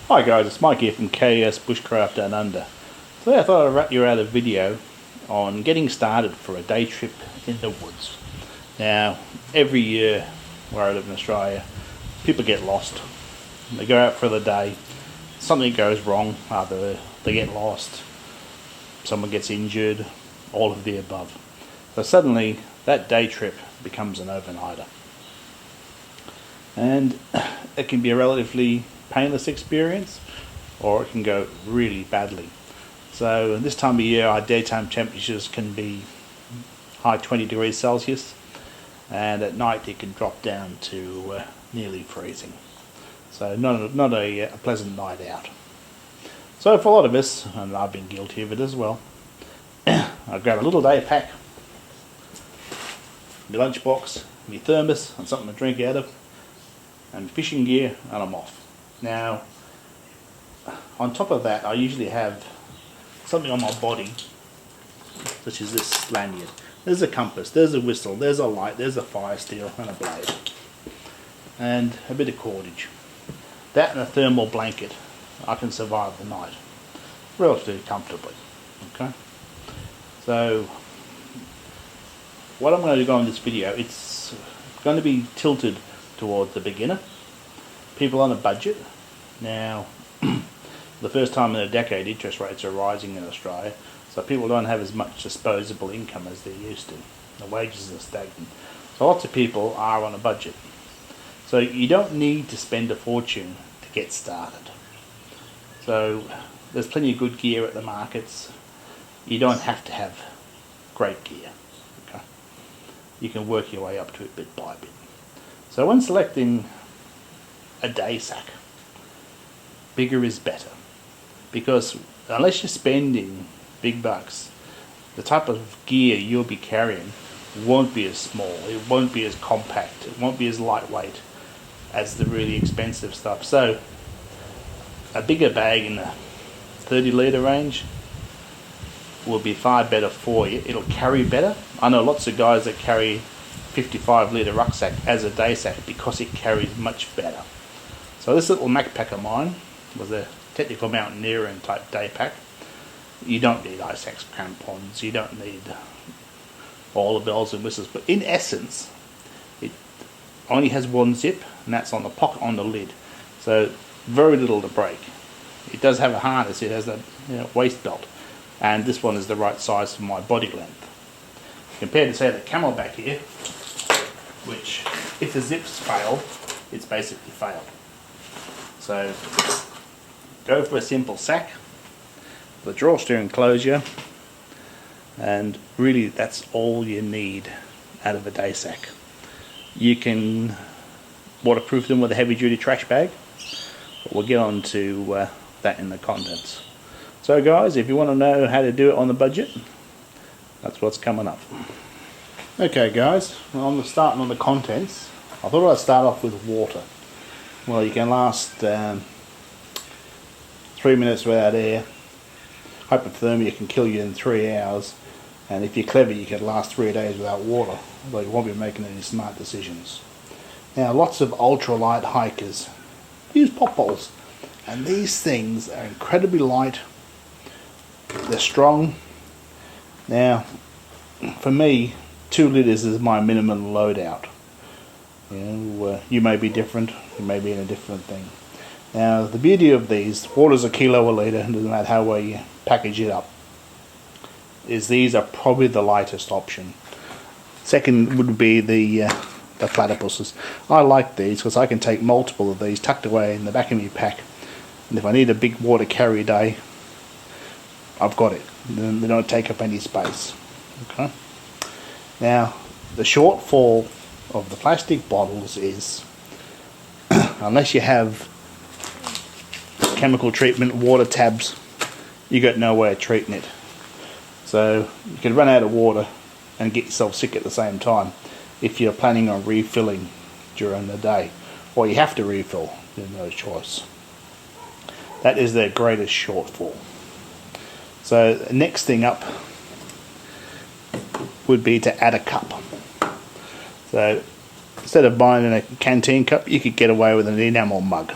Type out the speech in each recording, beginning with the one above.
Hi guys, it's Mike here from KS Bushcraft Down Under. Today I thought I'd wrap you out a video on getting started for a day trip in the woods. Now, every year where I live in Australia, people get lost. They go out for the day, something goes wrong, either they get lost, someone gets injured, all of the above. So suddenly that day trip becomes an overnighter. And it can be a relatively painless experience, or it can go really badly. So this time of year our daytime temperatures can be high 20 degrees Celsius, and at night it can drop down to nearly freezing. So not a pleasant night out. So for a lot of us, and I've been guilty of it as well, I grab a little day pack, my lunchbox, my thermos and something to drink out of, and fishing gear, and I'm off. Now, on top of that, I usually have something on my body, such as this lanyard. There's a compass, there's a whistle, there's a light, there's a fire steel and a blade, and a bit of cordage. That and a thermal blanket, I can survive the night relatively comfortably. Okay, so what I'm going to do in this video, it's going to be tilted towards the beginner, people on a budget. Now, the first time in a decade, interest rates are rising in Australia, so people don't have as much disposable income as they used to. The wages are stagnant. So lots of people are on a budget. So you don't need to spend a fortune to get started. So there's plenty of good gear at the markets. You don't have to have great gear. Okay? You can work your way up to it bit by bit. So when selecting a day sack, bigger is better, because unless you're spending big bucks, the type of gear you'll be carrying won't be as small, it won't be as compact, it won't be as lightweight as the really expensive stuff. So a bigger bag in the 30 litre range will be far better for you. It'll carry better. I know lots of guys that carry 55 litre rucksack as a day sack because it carries much better. So this little Macpac of mine was a technical mountaineering type day pack. You don't need ice axe crampons, you don't need all the bells and whistles, but in essence it only has one zip, and that's on the pocket on the lid, so very little to break. It does have a harness, it has a waist belt, and this one is the right size for my body length. Compared to say the Camelback here, which if the zips fail, it's basically failed. So go for a simple sack, the drawstring enclosure, and really that's all you need out of a day sack. You can waterproof them with a heavy duty trash bag, but we'll get on to that in the contents. So guys, if you want to know how to do it on the budget, that's what's coming up. Okay guys, well, I'm starting on the contents. I thought I'd start off with water. Well, you can last 3 minutes without air. Hypothermia can kill you in 3 hours, and if you're clever you can last 3 days without water, although you won't be making any smart decisions. Now, lots of ultralight hikers use pop bottles, and these things are incredibly light, they're strong. Now, for me, 2 litres is my minimum loadout. You may be different, you may be in a different thing. Now, the beauty of these, water's a kilo a litre, doesn't matter how well you package it up, is these are probably the lightest option. Second would be the platypuses. I like these because I can take multiple of these tucked away in the back of my pack, and if I need a big water carry day, I've got it. They don't take up any space. Okay. Now, the shortfall of the plastic bottles is unless you have chemical treatment, water tabs, you got no way of treating it. So you can run out of water and get yourself sick at the same time if you're planning on refilling during the day, or you have to refill, there's no choice. That is their greatest shortfall. So the next thing up would be to add a cup. So instead of buying a canteen cup, you could get away with an enamel mug.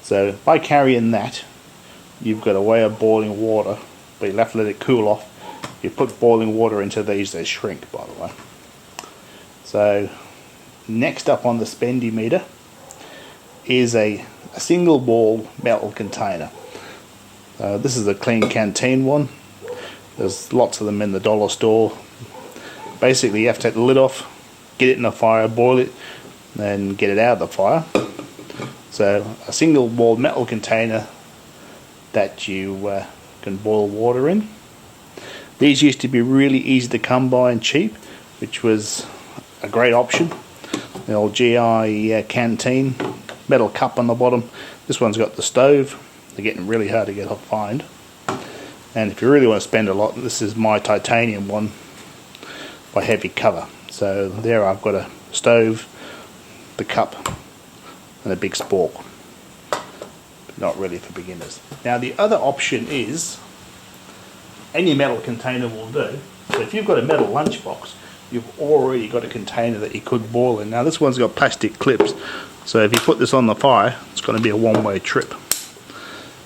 So by carrying that, you've got a way of boiling water, but you'll have to let it cool off. If you put boiling water into these, they shrink, by the way. So next up on the spendy meter is a single wall metal container. This is a Clean Canteen one. There's lots of them in the dollar store. Basically you have to take the lid off, get it in the fire, boil it, then get it out of the fire. So a single wall metal container that you can boil water in. These used to be really easy to come by and cheap, which was a great option. The old GI canteen, metal cup on the bottom. This one's got the stove. They're getting really hard to get to find. And if you really want to spend a lot, this is my titanium one by Heavy Cover. So there I've got a stove, the cup, and a big spork. But not really for beginners. Now the other option is, any metal container will do. So if you've got a metal lunchbox, you've already got a container that you could boil in. Now this one's got plastic clips, so if you put this on the fire, it's going to be a one-way trip.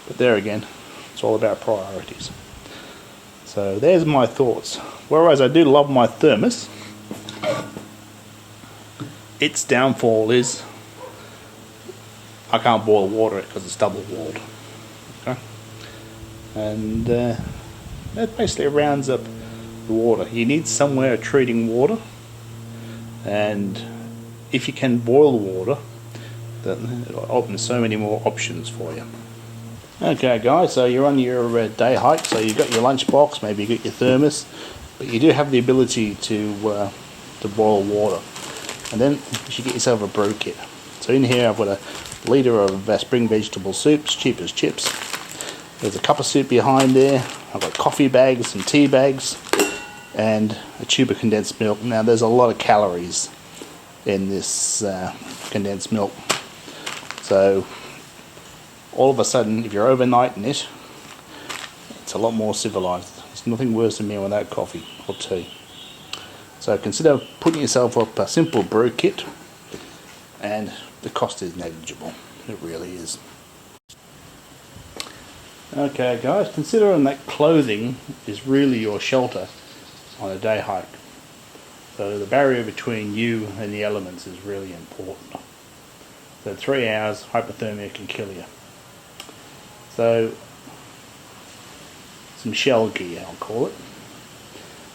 But there again, it's all about priorities. So there's my thoughts. Whereas I do love my thermos, its downfall is I can't boil water because it's double walled. Okay? And that basically rounds up the water. You need somewhere treating water, and if you can boil water, then it'll open so many more options for you. Okay guys, so you're on your day hike, so you've got your lunchbox, maybe you got your thermos, but you do have the ability to boil water. And then you should get yourself a brew kit. So in here I've got a litre of spring vegetable soups, cheap as chips. There's a cup of soup behind there. I've got coffee bags, some tea bags, and a tube of condensed milk. Now there's a lot of calories in this condensed milk. So all of a sudden, if you're overnighting it, it's a lot more civilized. There's nothing worse than me without coffee or tea. So consider putting yourself up a simple brew kit, and the cost is negligible. It really is. Okay guys, considering that clothing is really your shelter on a day hike. So the barrier between you and the elements is really important. So 3 hours, hypothermia can kill you. So, some shell gear, I'll call it.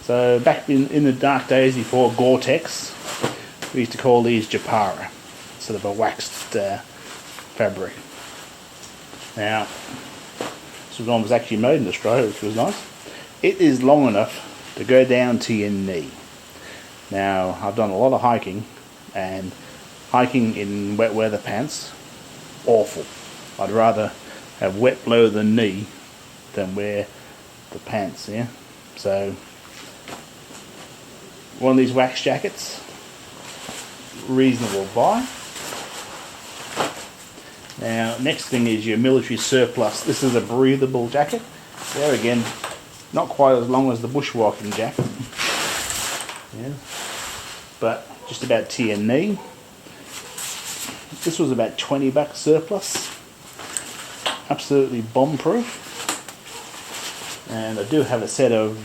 So back in the dark days before Gore-Tex, we used to call these Japara, sort of a waxed fabric. Now, this one was actually made in Australia, which was nice. It is long enough to go down to your knee. Now, I've done a lot of hiking, and hiking in wet weather pants, awful. I'd rather have wet below the knee than wear the pants, yeah? So, one of these wax jackets, reasonable buy. Now, next thing is your military surplus. This is a breathable jacket. There again, not quite as long as the bushwalking jacket. Yeah. But just about to your knee. This was about $20 surplus. Absolutely bomb-proof. And I do have a set of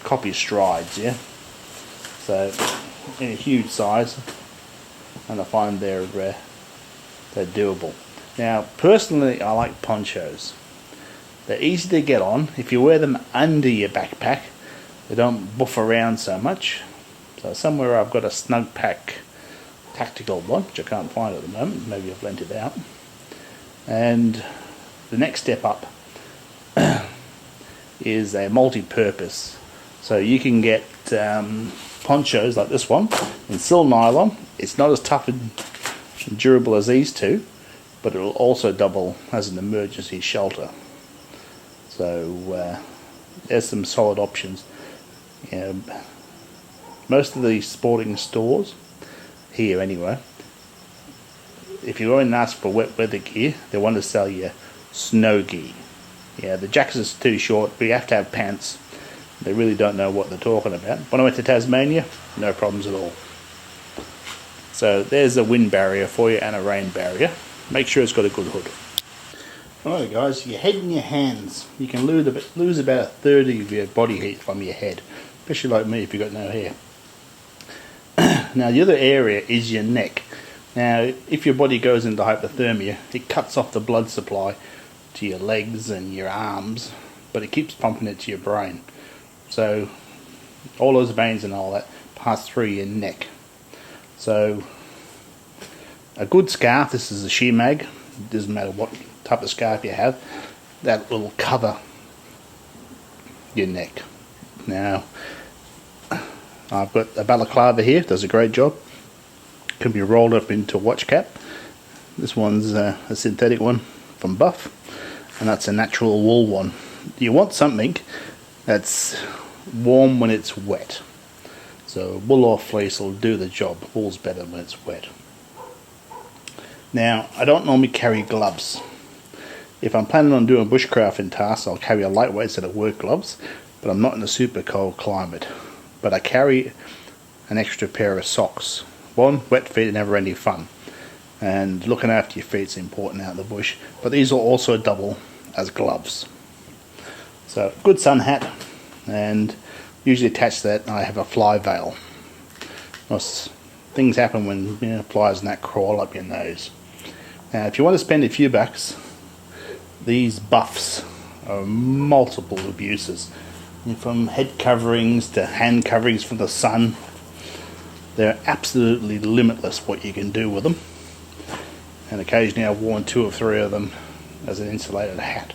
copy strides, yeah. So in a huge size, and I find they're doable. Now, personally, I like ponchos. They're easy to get on. If you wear them under your backpack, they don't buff around so much. So somewhere I've got a Snug Pack tactical one, which I can't find at the moment. Maybe I've lent it out. And the next step up is a multi-purpose. So you can get ponchos like this one in sil nylon. It's not as tough and durable as these two, but it will also double as an emergency shelter. So there's some solid options. You know, most of the sporting stores here anyway, if you go in and ask for wet weather gear, they want to sell you snow gear. Yeah, the jackets are too short, but you have to have pants. They really don't know what they're talking about. When I went to Tasmania, no problems at all. So there's a wind barrier for you and a rain barrier. make sure it's got a good hood. Alright guys, your head and your hands. You can lose about a third of your body heat from your head, especially like me if you've got no hair. Now the other area is your neck. Now if your body goes into hypothermia, it cuts off the blood supply to your legs and your arms, but it keeps pumping it to your brain. So all those veins and all that pass through your neck. So a good scarf, this is a shear mag, it doesn't matter what type of scarf you have, that will cover your neck. Now I've got a balaclava here, does a great job. Can be rolled up into a watch cap. This one's a synthetic one from Buff, and that's a natural wool one. You want something that's warm when it's wet. So wool or fleece will do the job. Wool's better when it's wet. Now I don't normally carry gloves. If I'm planning on doing bushcrafting tasks, I'll carry a lightweight set of work gloves, but I'm not in a super cold climate. But I carry an extra pair of socks. One, wet feet are never any fun, and looking after your feet is important out in the bush, but these will also double as gloves. So good sun hat, and usually attached to that I have a fly veil. Because things happen when flies and that crawl up your nose. Now if you want to spend a few bucks, these Buffs are multiple uses. From head coverings to hand coverings from the sun. They're absolutely limitless what you can do with them. And occasionally I've worn 2 or 3 of them as an insulated hat.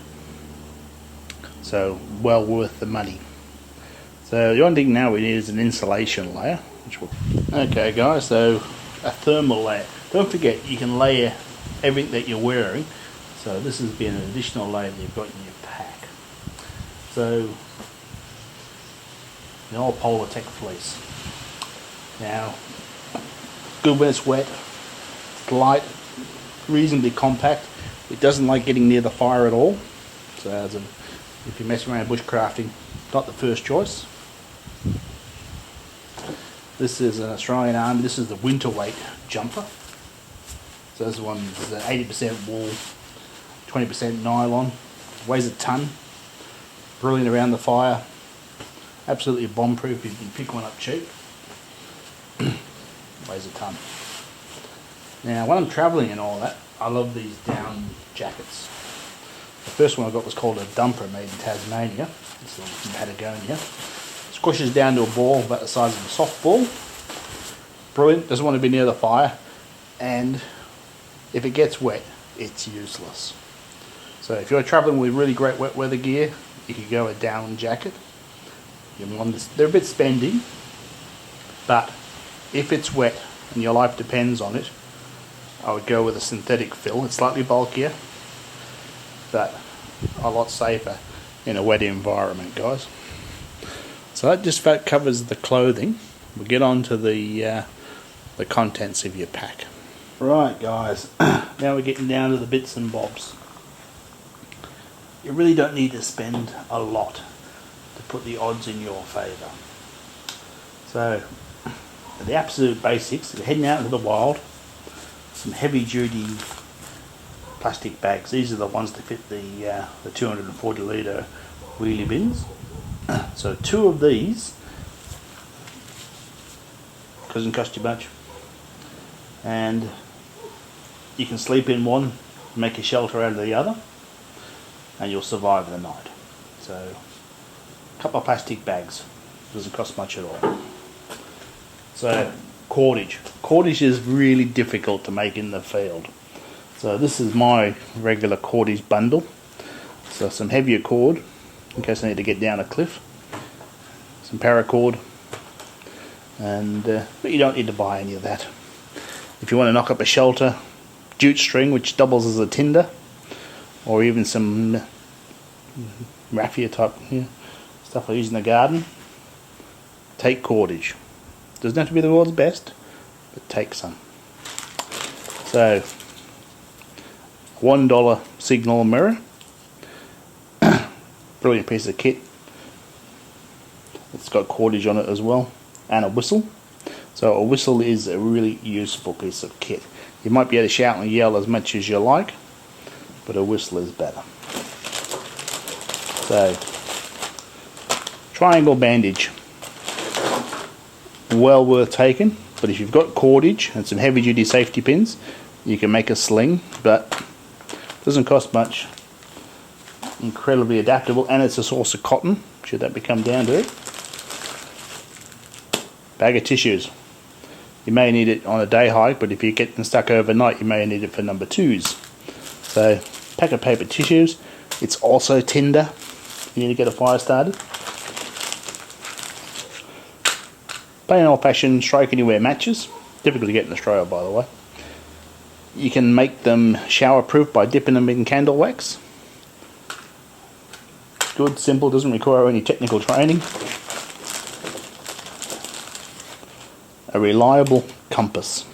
So well worth the money. So the only thing now we need is an insulation layer. Okay guys, so a thermal layer. Don't forget you can layer everything that you're wearing. So this has been an additional layer that you've got in your pack. So the old Polartec fleece. Now, good when it's wet, it's light, reasonably compact. It doesn't like getting near the fire at all. So if you mess around bushcrafting, not the first choice. This is an Australian Army, this is the winter weight jumper. So this one's 80% wool, 20% nylon, weighs a ton, brilliant around the fire. Absolutely bomb proof if you can pick one up cheap. Weighs a ton. Now when I'm travelling and all that, I love these down jackets. The first one I got was called a Dumper, made in Tasmania. This is from Patagonia. Squishes down to a ball about the size of a softball. Brilliant, doesn't want to be near the fire, and if it gets wet, it's useless. So if you're travelling with really great wet weather gear, you could go a down jacket. They're a bit spendy, but if it's wet and your life depends on it, I would go with a synthetic fill. It's slightly bulkier, but a lot safer in a wet environment, guys. So that just about covers the clothing. We'll get on to the contents of your pack. Right, guys, now we're getting down to the bits and bobs. You really don't need to spend a lot to put the odds in your favour. So, the absolute basics, if you're heading out into the wild, some heavy duty plastic bags. These are the ones that fit the 240 litre wheelie bins. So 2 of these, doesn't cost you much, and you can sleep in one, make a shelter out of the other, and you'll survive the night. So a couple of plastic bags, doesn't cost much at all. So cordage. Cordage is really difficult to make in the field. So this is my regular cordage bundle. So some heavier cord in case I need to get down a cliff, some paracord, and but you don't need to buy any of that. If you want to knock up a shelter, jute string, which doubles as a tinder, or even some raffia type stuff I use in the garden, take cordage. Doesn't have to be the world's best, but take some. So $1 signal mirror, brilliant piece of kit. It's got cordage on it as well, and a whistle. So a whistle is a really useful piece of kit. You might be able to shout and yell as much as you like, but a whistle is better. So, triangle bandage. Well worth taking, but if you've got cordage and some heavy duty safety pins, you can make a sling, but it doesn't cost much. Incredibly adaptable, and it's a source of cotton, should that become down to it. Bag of tissues. You may need it on a day hike, but if you're getting stuck overnight, you may need it for number 2s. So, pack of paper tissues. It's also tinder. You need to get a fire started. Plain old-fashioned strike anywhere matches. Difficult to get in Australia, by the way. You can make them shower-proof by dipping them in candle wax. Good, simple, doesn't require any technical training. A reliable compass.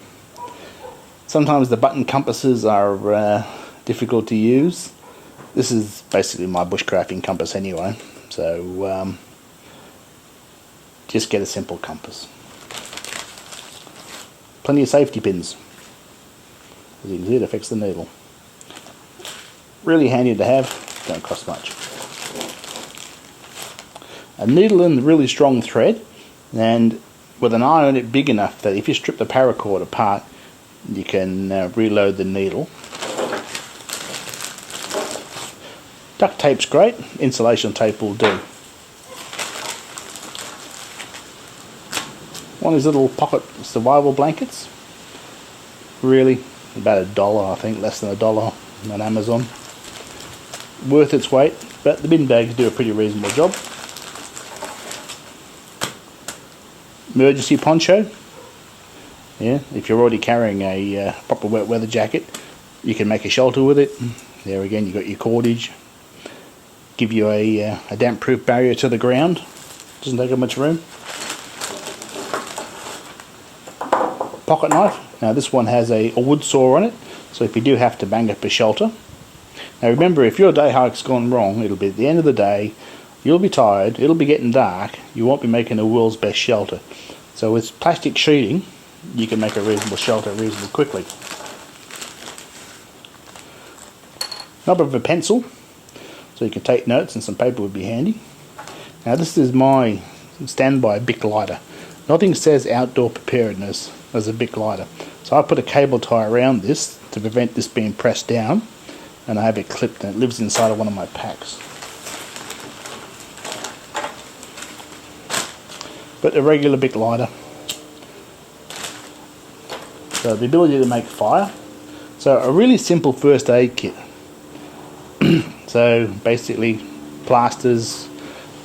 Sometimes the button compasses are difficult to use. This is basically my bushcrafting compass anyway, so just get a simple compass. Plenty of safety pins. As you can see, it affects the needle. Really handy to have, don't cost much. A needle and really strong thread, and with an eye on it big enough that if you strip the paracord apart, you can reload the needle. Duct tape's great, insulation tape will do. One of these little pocket survival blankets, really about $1 I think, less than $1 on Amazon. Worth its weight, but the bin bags do a pretty reasonable job. Emergency poncho. Yeah, if you're already carrying a proper wet weather jacket, you can make a shelter with it. There again, you've got your cordage. Give you a damp proof barrier to the ground. Doesn't take up much room. Pocket knife. Now this one has a wood saw on it, so if you do have to bang up a shelter. Now remember, if your day hike's gone wrong, it'll be at the end of the day, you'll be tired, it'll be getting dark, you won't be making the world's best shelter. So with plastic sheeting, you can make a reasonable shelter reasonably quickly. Knob of a pencil, so you can take notes, and some paper would be handy. Now this is my standby Bic lighter. Nothing says outdoor preparedness as a Bic lighter. So I put a cable tie around this to prevent this being pressed down, and I have it clipped and it lives inside of one of my packs. But a regular Bic lighter. So the ability to make fire. So a really simple first aid kit. So basically plasters,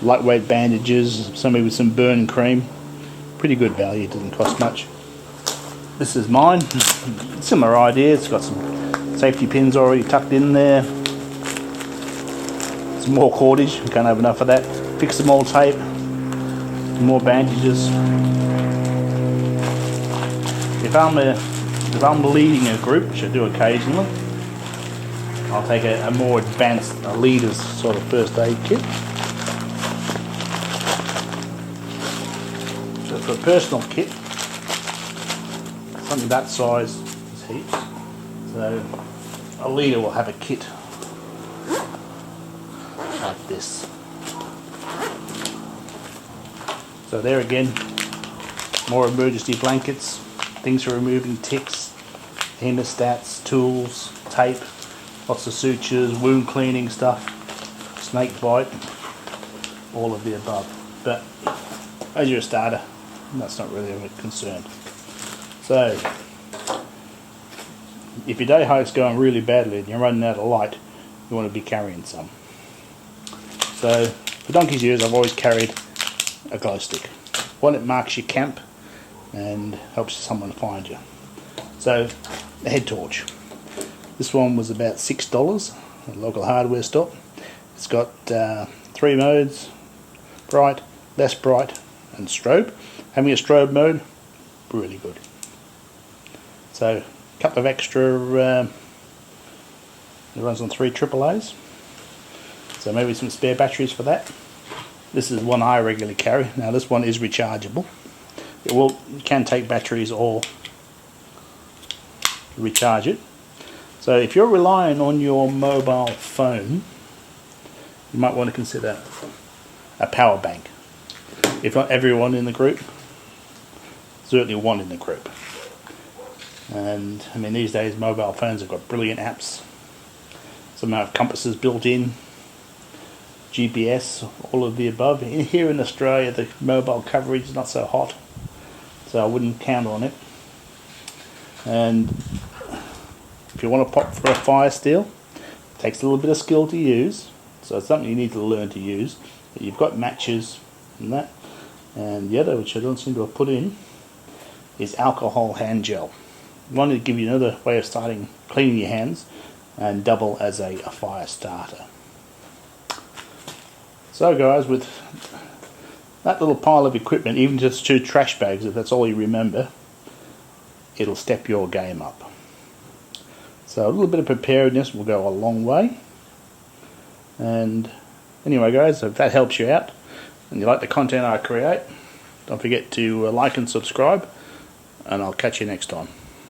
lightweight bandages, somebody with some burn cream. Pretty good value, doesn't cost much. This is mine. Similar idea, it's got some safety pins already tucked in there. Some more cordage, we can't have enough of that. Fix some old tape. More bandages. If I'm leading a group, which I do occasionally, I'll take a more advanced leader's sort of first aid kit. So for a personal kit, something that size is heaps. So a leader will have a kit like this. So there again, more emergency blankets, things for removing ticks, hemostats, tools, tape, lots of sutures, wound cleaning stuff, snake bite, all of the above. But as you're a starter, that's not really a concern. So if your day hike's going really badly and you're running out of light, you want to be carrying some. So for donkey's ears, I've always carried a glow stick. One, it marks your camp and helps someone find you. So a head torch. This one was about $6 at a local hardware store. It's got 3 modes: bright, less bright, and strobe. Having a strobe mode, really good. So a couple of extra, it runs on 3 AAAs. So maybe some spare batteries for that. This is one I regularly carry. Now this one is rechargeable. It can take batteries or recharge it. So if you're relying on your mobile phone, you might want to consider a power bank. If not everyone in the group, certainly one in the group. And I mean, these days mobile phones have got brilliant apps. Some have compasses built in, GPS, all of the above. Here in Australia, the mobile coverage is not so hot, so I wouldn't count on it. And if you want to pop for a fire steel, it takes a little bit of skill to use, so it's something you need to learn to use. But you've got matches and that. And the other, which I don't seem to have put in, is alcohol hand gel. I wanted to give you another way of starting cleaning your hands and double as a fire starter. So guys, with that little pile of equipment, even just 2 trash bags, if that's all you remember, it'll step your game up. So a little bit of preparedness will go a long way. And anyway guys, if that helps you out and you like the content I create, don't forget to like and subscribe, and I'll catch you next time.